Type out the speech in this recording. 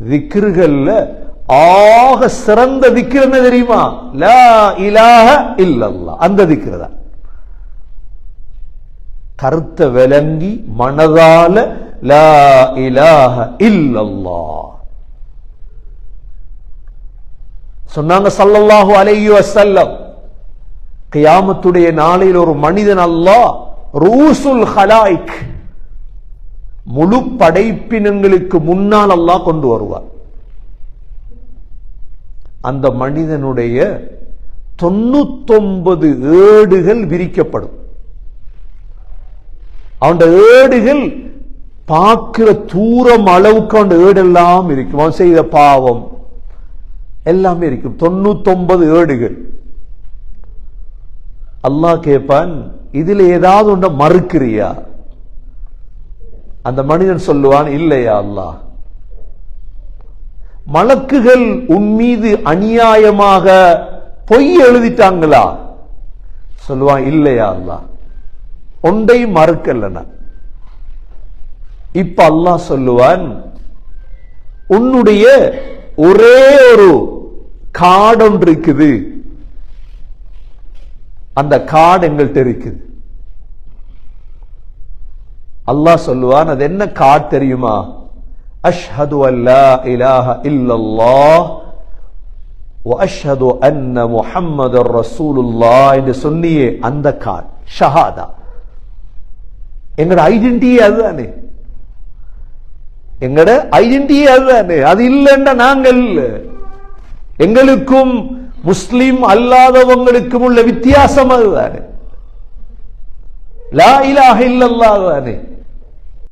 திக்ருகள்ல ஆக சிறந்த திக்ர் என்ன தெரியுமா? லா இலாஹ இல்லல்லாஹ். அந்த திக்ர் தான். கருத்த விளங்கி மனதால லா இலாஹ இல்லல்லாஹ் சொன்னாங்க ஸல்லல்லாஹு அலைஹி வஸல்லம். கியாமத்துடைய நாளையில் ஒரு மனிதன் அல்லாஹ் ரூசுல் ஹலாயிக், முழு படைப்பினங்களுக்கு முன்னால் அல்லாஹ் கொண்டு வருவார். அந்த மனிதனுடைய 99 ஏடுகள் விரிக்கப்படும். அவன் ஏடுகள் பார்க்கிற தூரம் அளவுக்கு அவன் ஏடெல்லாம் இருக்கும். அவன் செய்த பாவம் எல்லாமே இருக்கும். 99 ஏடுகள். அல்லாஹ் கேட்பான், இதுல ஏதாவது ஒன்றை மறுக்கிறியா? அந்த மனிதன் சொல்லுவான், இல்லையா அல்லாஹ். மலக்குகள் உன் மீது அநியாயமாக பொய் எழுதிட்டாங்களா? சொல்லுவான், இல்லையா அல்லாஹ், ஒன்றை மறுக்கலனா. இப்ப அல்லாஹ் சொல்லுவான், உன்னுடைய ஒரே ஒரு கார்டு ஒன்று இருக்குது, அந்த கார்டு எங்கள்கிட்ட இருக்குது. அல்லாஹ் சொல்லுவான், அது என்ன கார்டு தெரியுமா? அஷ்ஹது அல்லா இலாஹ இல்லல்லாஹ் வ அஷ்ஹது அன்ன முஹம்மதர் ரசூலுல்லாஹ் என்று சொன்னியே அந்த கார்டு, ஷஹாதா. எங்கட ஐடென்டிட்டி அதுதானே, எங்கட ஐடென்டிட்டி அதுதானே. அது இல்லைன்னா நாங்கள் எங்களுக்கும் முஸ்லிம் அல்லாதவங்களுக்கும் உள்ள வித்தியாசம் அதுதானே. லா இலாஹ இல்லல்லாஹ் தானே.